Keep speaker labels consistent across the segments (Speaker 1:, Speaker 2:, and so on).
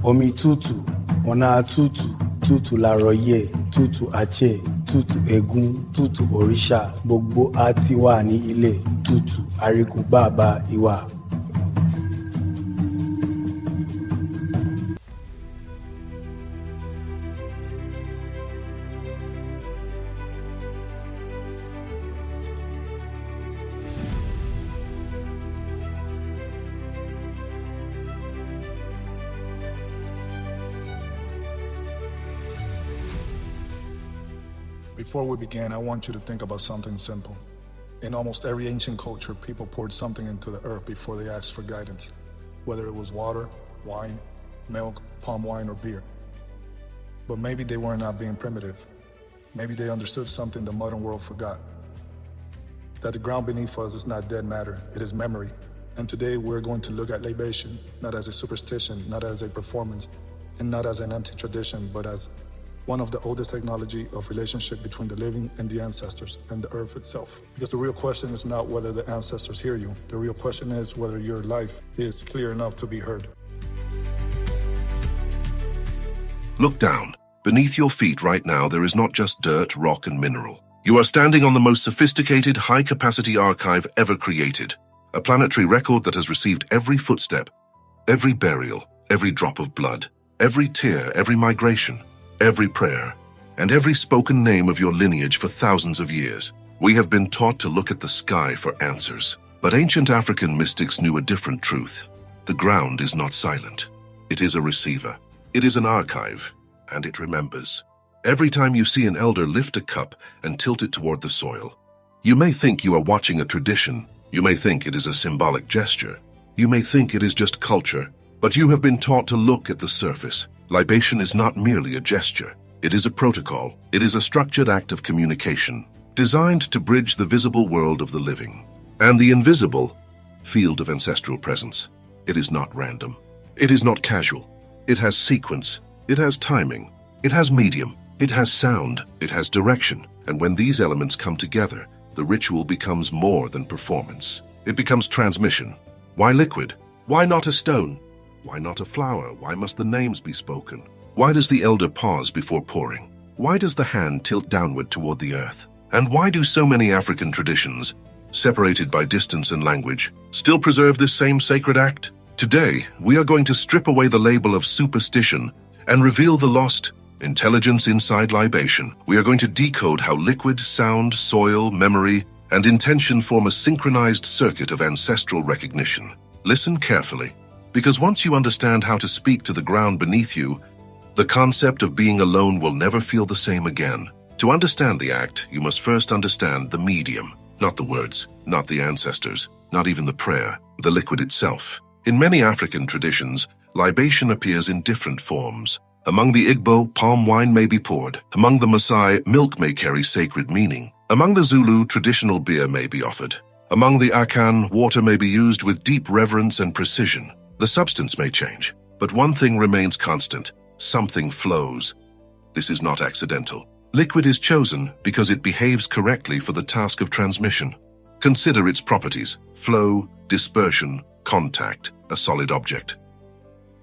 Speaker 1: Omi tútù, ọ̀nà tútù, tútù làrọ̀yẹ̀, tútù àjẹ́, tútù ẹ̀gún, tútù òrìṣà, gbogbo á ti wà ní ilẹ̀, tútù àríkù bàbá ìwà.
Speaker 2: Before we begin, I want you to think about something simple. In almost every ancient culture, people poured something into the earth before they asked for guidance, whether it was water, wine, milk, palm wine, or beer. But maybe they were not being primitive. Maybe they understood something the modern world forgot. That the ground beneath us is not dead matter, it is memory. And today we're going to look at libation, not as a superstition, not as a performance, and not as an empty tradition, but as one of the oldest technology of relationship between the living and the ancestors and the earth itself. Because the real question is not whether the ancestors hear you. The real question is whether your life is clear enough to be heard.
Speaker 3: Look down. Beneath your feet right now, there is not just dirt, rock, and mineral. You are standing on the most sophisticated, high-capacity archive ever created. A planetary record that has received every footstep, every burial, every drop of blood, every tear, every migration, every prayer, and every spoken name of your lineage for thousands of years. We have been taught to look at the sky for answers. But ancient African mystics knew a different truth. The ground is not silent. It is a receiver. It is an archive, and it remembers. Every time you see an elder lift a cup and tilt it toward the soil, you may think you are watching a tradition. You may think it is a symbolic gesture. You may think it is just culture. But you have been taught to look at the surface. Libation is not merely a gesture. It is a protocol. It is a structured act of communication, designed to bridge the visible world of the living and the invisible field of ancestral presence. It is not random. It is not casual. It has sequence. It has timing. It has medium. It has sound. It has direction. And when these elements come together, the ritual becomes more than performance. It becomes transmission. Why liquid? Why not a stone? Why not a flower? Why must the names be spoken? Why does the elder pause before pouring? Why does the hand tilt downward toward the earth? And why do so many African traditions, separated by distance and language, still preserve this same sacred act? Today, we are going to strip away the label of superstition and reveal the lost intelligence inside libation. We are going to decode how liquid, sound, soil, memory, and intention form a synchronized circuit of ancestral recognition. Listen carefully. Because once you understand how to speak to the ground beneath you, the concept of being alone will never feel the same again. To understand the act, you must first understand the medium, not the words, not the ancestors, not even the prayer, the liquid itself. In many African traditions, libation appears in different forms. Among the Igbo, palm wine may be poured. Among the Maasai, milk may carry sacred meaning. Among the Zulu, traditional beer may be offered. Among the Akan, water may be used with deep reverence and precision. The substance may change, but one thing remains constant. Something flows. This is not accidental. Liquid is chosen because it behaves correctly for the task of transmission. Consider its properties: flow, dispersion, contact. A solid object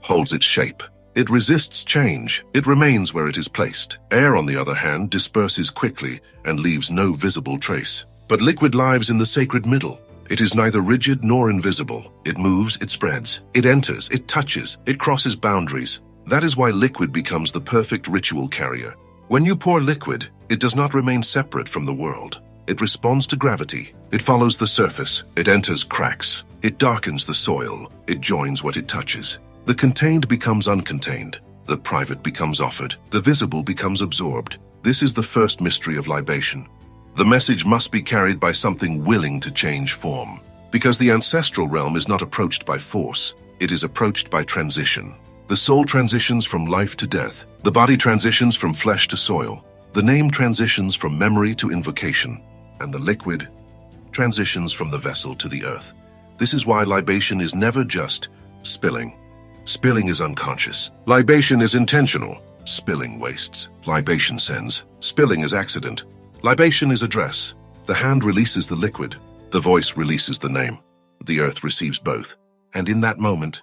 Speaker 3: holds its shape. It resists change. It remains where it is placed. Air, on the other hand, disperses quickly and leaves no visible trace. But liquid lives in the sacred middle. It is neither rigid nor invisible. It moves, it spreads, it enters, it touches, it crosses boundaries. That is why liquid becomes the perfect ritual carrier. When you pour liquid, it does not remain separate from the world. It responds to gravity. It follows the surface. It enters cracks. It darkens the soil. It joins what it touches. The contained becomes uncontained. The private becomes offered. The visible becomes absorbed. This is the first mystery of libation. The message must be carried by something willing to change form. Because the ancestral realm is not approached by force, it is approached by transition. The soul transitions from life to death. The body transitions from flesh to soil. The name transitions from memory to invocation. And the liquid transitions from the vessel to the earth. This is why libation is never just spilling. Spilling is unconscious. Libation is intentional. Spilling wastes. Libation sends. Spilling is accident. Libation is address. The hand releases the liquid. The voice releases the name. The earth receives both. And in that moment,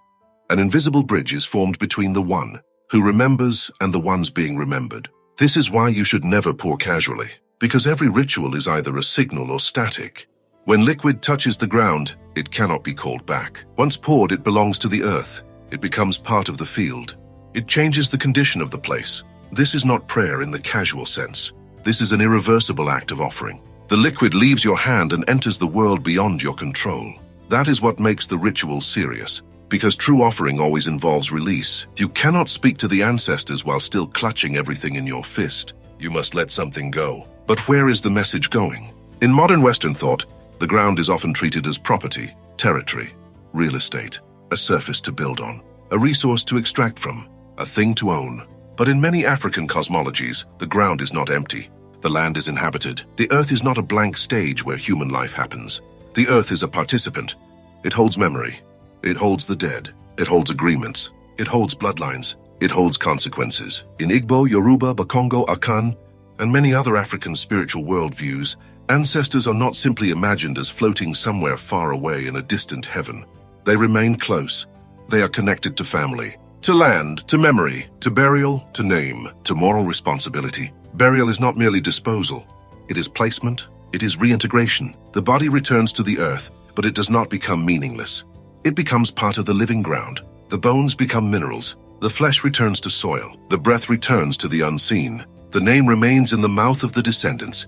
Speaker 3: An invisible bridge is formed between the one who remembers and the ones being remembered. This is why you should never pour casually, because every ritual is either a signal or static. When liquid touches the ground, it cannot be called back. Once poured, it belongs to the earth. It becomes part of the field. It changes the condition of the place. This is not prayer in the casual sense. This is an irreversible act of offering. The liquid leaves your hand and enters the world beyond your control. That is what makes the ritual serious. Because true offering always involves release. You cannot speak to the ancestors while still clutching everything in your fist. You must let something go. But where is the message going? In modern Western thought, the ground is often treated as property, territory, real estate, a surface to build on, a resource to extract from, a thing to own. But in many African cosmologies, the ground is not empty. The land is inhabited. The earth is not a blank stage where human life happens. The earth is a participant. It holds memory. It holds the dead. It holds agreements. It holds bloodlines. It holds consequences. In Igbo, Yoruba, Bakongo, Akan, and many other African spiritual worldviews, ancestors are not simply imagined as floating somewhere far away in a distant heaven. They remain close. They are connected to family, to land, to memory, to burial, to name, to moral responsibility. Burial is not merely disposal. It is placement. It is reintegration. The body returns to the earth, but it does not become meaningless. It becomes part of the living ground. The bones become minerals. The flesh returns to soil. The breath returns to the unseen. The name remains in the mouth of the descendants.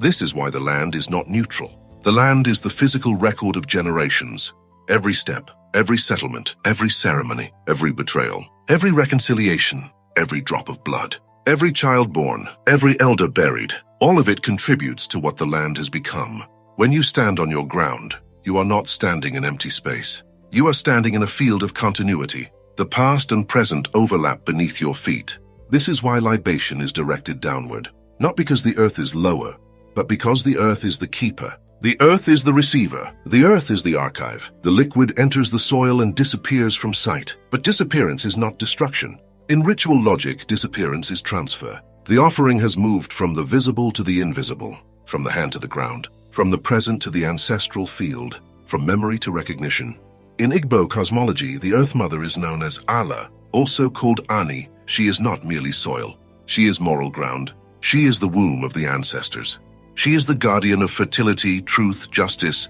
Speaker 3: This is why the land is not neutral. The land is the physical record of generations. Every step, every settlement, every ceremony, every betrayal, every reconciliation, every drop of blood, every child born, every elder buried, all of it contributes to what the land has become. When you stand on your ground, you are not standing in empty space. You are standing in a field of continuity. The past and present overlap beneath your feet. This is why libation is directed downward. Not because the earth is lower, but because the earth is the keeper. The earth is the receiver. The earth is the archive. The liquid enters the soil and disappears from sight. But disappearance is not destruction. In ritual logic, disappearance is transfer. The offering has moved from the visible to the invisible, from the hand to the ground, from the present to the ancestral field, from memory to recognition. In Igbo cosmology, the Earth Mother is known as Ala, also called Ani. She is not merely soil. She is moral ground. She is the womb of the ancestors. She is the guardian of fertility, truth, justice,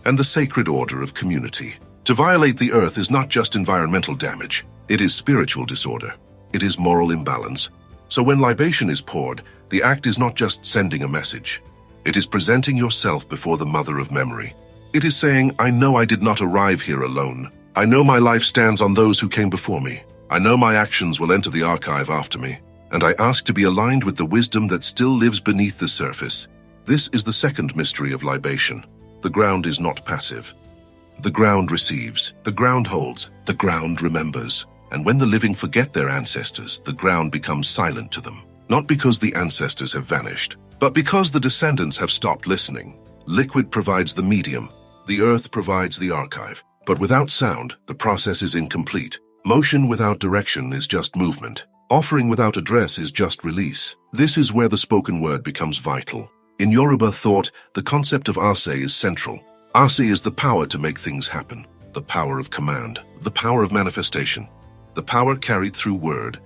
Speaker 3: and the sacred order of community. To violate the earth is not just environmental damage. It is spiritual disorder. It is moral imbalance. So when libation is poured, the act is not just sending a message. It is presenting yourself before the mother of memory. It is saying, I know I did not arrive here alone. I know my life stands on those who came before me. I know my actions will enter the archive after me. And I ask to be aligned with the wisdom that still lives beneath the surface. This is the second mystery of libation. The ground is not passive. The ground receives. The ground holds. The ground remembers. And when the living forget their ancestors, the ground becomes silent to them. Not because the ancestors have vanished, but because the descendants have stopped listening. Liquid provides the medium. The earth provides the archive. But without sound, the process is incomplete. Motion without direction is just movement. Offering without address is just release. This is where the spoken word becomes vital. In Yoruba thought, the concept of ase is central. Ase is the power to make things happen, the power of command, the power of manifestation, the power carried through word,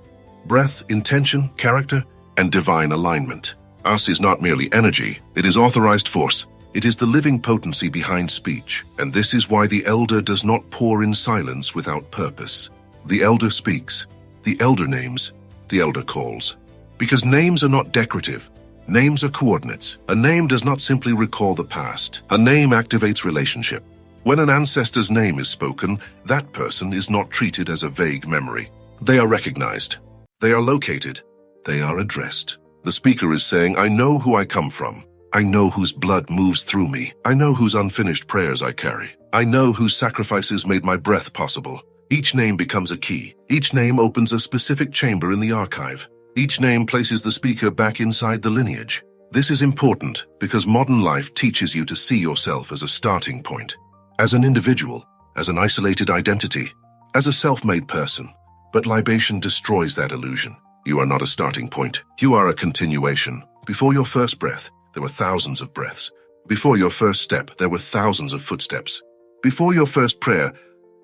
Speaker 3: breath, intention, character, and divine alignment. Ase is not merely energy, it is authorized force. It is the living potency behind speech, and this is why the elder does not pour in silence without purpose. The elder speaks, the elder names, the elder calls. Because names are not decorative. Names are coordinates. A name does not simply recall the past. A name activates relationship. When an ancestor's name is spoken, that person is not treated as a vague memory. They are recognized. They are located. They are addressed. The speaker is saying, I know who I come from. I know whose blood moves through me. I know whose unfinished prayers I carry. I know whose sacrifices made my breath possible. Each name becomes a key. Each name opens a specific chamber in the archive. Each name places the speaker back inside the lineage. This is important because modern life teaches you to see yourself as a starting point, as an individual, as an isolated identity, as a self-made person. But libation destroys that illusion. You are not a starting point. You are a continuation. Before your first breath, there were thousands of breaths. Before your first step, there were thousands of footsteps. Before your first prayer,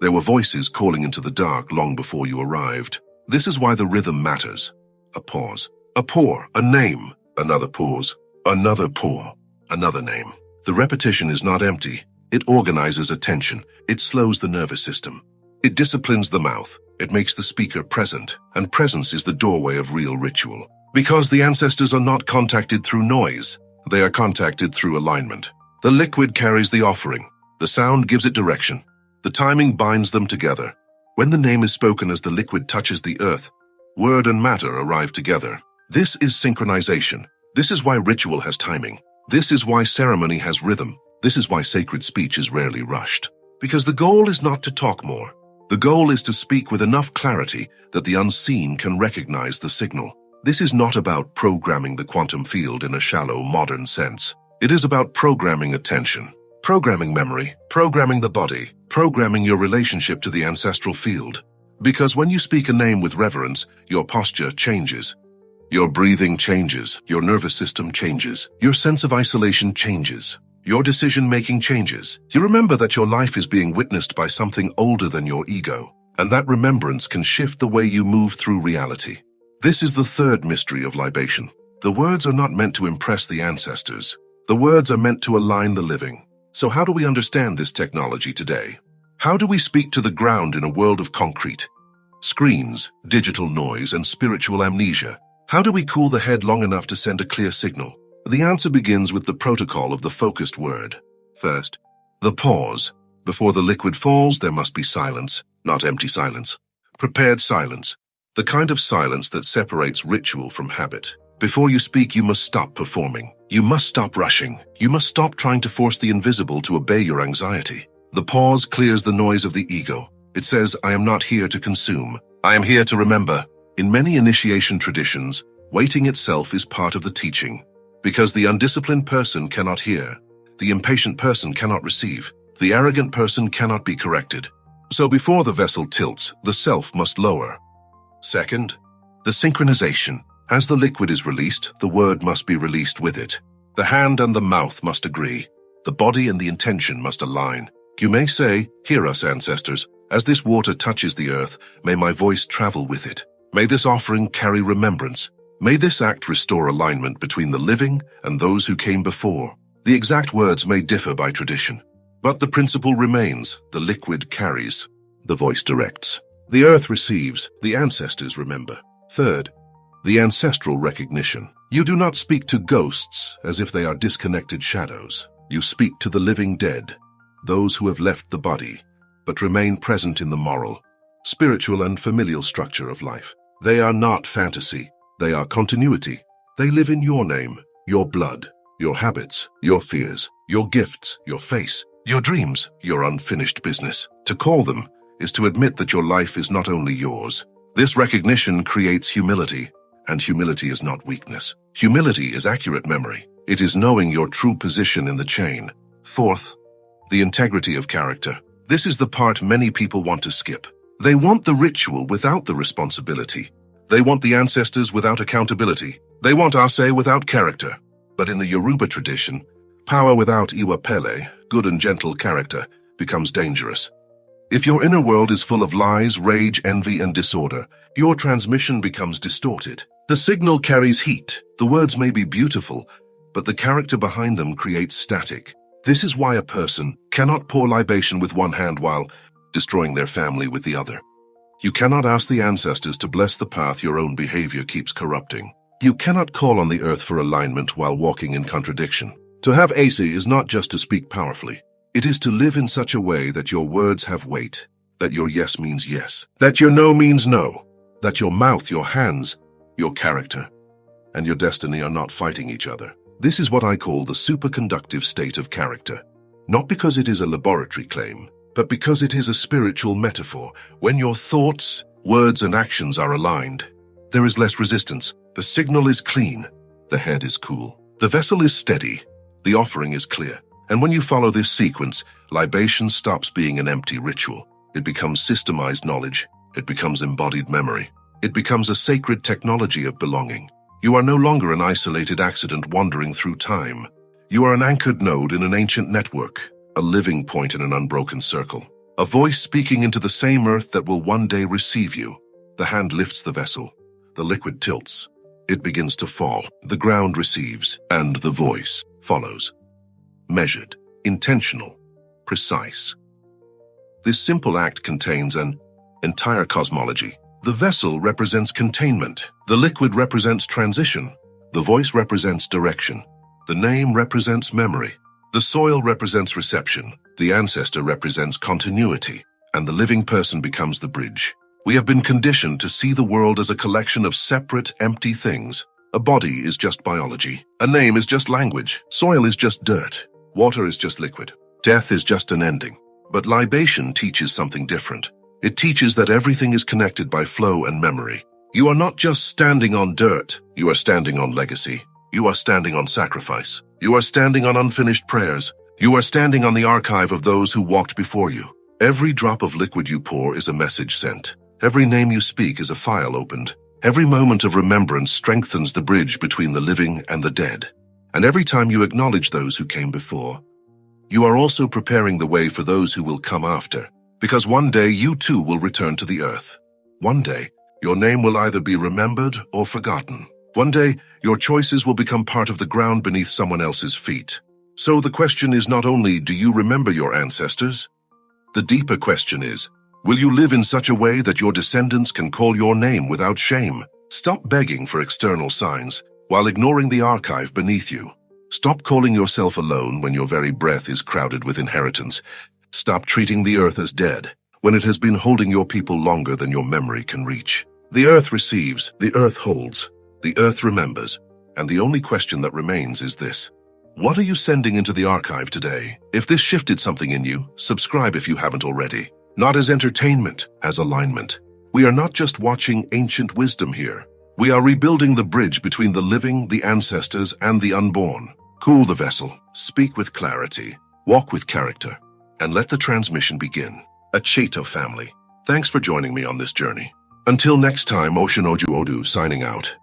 Speaker 3: There were voices calling into the dark long before you arrived. This is why the rhythm matters. A pause. A pour. A name. Another pause. Another pour. Another name. The repetition is not empty. It organizes attention. It slows the nervous system. It disciplines the mouth. It makes the speaker present. And presence is the doorway of real ritual. Because the ancestors are not contacted through noise. They are contacted through alignment. The liquid carries the offering. The sound gives it direction. The timing binds them together. When the name is spoken as the liquid touches the earth, word and matter arrive together. This is synchronization. This is why ritual has timing. This is why ceremony has rhythm. This is why sacred speech is rarely rushed. Because the goal is not to talk more. The goal is to speak with enough clarity that the unseen can recognize the signal. This is not about programming the quantum field in a shallow, modern sense. It is about programming attention, programming memory, programming the body, programming your relationship to the ancestral field. Because when you speak a name with reverence, your posture changes. Your breathing changes. Your nervous system changes. Your sense of isolation changes. Your decision-making changes. You remember that your life is being witnessed by something older than your ego, and that remembrance can shift the way you move through reality. This is the third mystery of libation. The words are not meant to impress the ancestors. The words are meant to align the living. So how do we understand this technology today? How do we speak to the ground in a world of concrete? Screens, digital noise, and spiritual amnesia. How do we cool the head long enough to send a clear signal? The answer begins with the protocol of the focused word. First, the pause. Before the liquid falls, there must be silence, not empty silence. Prepared silence. The kind of silence that separates ritual from habit. Before you speak, you must stop performing. You must stop rushing. You must stop trying to force the invisible to obey your anxiety. The pause clears the noise of the ego. It says, I am not here to consume. I am here to remember. In many initiation traditions, waiting itself is part of the teaching. Because the undisciplined person cannot hear. The impatient person cannot receive. The arrogant person cannot be corrected. So before the vessel tilts, the self must lower. Second, the synchronization. As the liquid is released, the word must be released with it. The hand and the mouth must agree. The body and the intention must align. You may say, hear us, ancestors. As this water touches the earth, may my voice travel with it. May this offering carry remembrance. May this act restore alignment between the living and those who came before. The exact words may differ by tradition, but the principle remains. The liquid carries. The voice directs. The earth receives. The ancestors remember. Third, the ancestral recognition. You do not speak to ghosts as if they are disconnected shadows. You speak to the living dead, those who have left the body, but remain present in the moral, spiritual and familial structure of life. They are not fantasy. They are continuity. They live in your name, your blood, your habits, your fears, your gifts, your face, your dreams, your unfinished business. To call them is to admit that your life is not only yours. This recognition creates humility, and humility is not weakness. Humility is accurate memory. It is knowing your true position in the chain. Fourth, the integrity of character. This is the part many people want to skip. They want the ritual without the responsibility. They want the ancestors without accountability. They want Ase without character. But in the Yoruba tradition, power without Iwa Pele, good and gentle character, becomes dangerous. If your inner world is full of lies, rage, envy, and disorder, your transmission becomes distorted. The signal carries heat. The words may be beautiful, but the character behind them creates static. This is why a person cannot pour libation with one hand while destroying their family with the other. You cannot ask the ancestors to bless the path your own behavior keeps corrupting. You cannot call on the earth for alignment while walking in contradiction. To have Ase is not just to speak powerfully. It is to live in such a way that your words have weight, that your yes means yes, that your no means no, that your mouth, your hands, your character, and your destiny are not fighting each other. This is what I call the superconductive state of character. Not because it is a laboratory claim, but because it is a spiritual metaphor. When your thoughts, words, and actions are aligned, there is less resistance. The signal is clean. The head is cool. The vessel is steady. The offering is clear. And when you follow this sequence, libation stops being an empty ritual. It becomes systemized knowledge. It becomes embodied memory. It becomes a sacred technology of belonging. You are no longer an isolated accident wandering through time. You are an anchored node in an ancient network, a living point in an unbroken circle. a voice speaking into the same earth that will one day receive you. The hand lifts the vessel. The liquid tilts. It begins to fall. The ground receives, and the voice follows. Measured, intentional, precise. This simple act contains an entire cosmology. The vessel represents containment. The liquid represents transition. The voice represents direction. The name represents memory. The soil represents reception. The ancestor represents continuity. And the living person becomes the bridge. We have been conditioned to see the world as a collection of separate, empty things. A body is just biology. A name is just language. Soil is just dirt. Water is just liquid. Death is just an ending. But libation teaches something different. It teaches that everything is connected by flow and memory. You are not just standing on dirt. You are standing on legacy. You are standing on sacrifice. You are standing on unfinished prayers. You are standing on the archive of those who walked before you. Every drop of liquid you pour is a message sent. Every name you speak is a file opened. Every moment of remembrance strengthens the bridge between the living and the dead. And every time you acknowledge those who came before, you are also preparing the way for those who will come after. Because one day you too will return to the earth. One day, your name will either be remembered or forgotten. One day, your choices will become part of the ground beneath someone else's feet. So the question is not only, do you remember your ancestors? The deeper question is, will you live in such a way that your descendants can call your name without shame? Stop begging for external signs while ignoring the archive beneath you. Stop calling yourself alone when your very breath is crowded with inheritance. Stop treating the earth as dead when it has been holding your people longer than your memory can reach. The earth receives, the earth holds, the earth remembers, and the only question that remains is this. What are you sending into the archive today? If this shifted something in you, subscribe if you haven't already. Not as entertainment, as alignment. We are not just watching ancient wisdom here. We are rebuilding the bridge between the living, the ancestors, and the unborn. Cool the vessel, speak with clarity, walk with character, and let the transmission begin. Acheto family, thanks for joining me on this journey. Until next time, Oshinoju Odu signing out.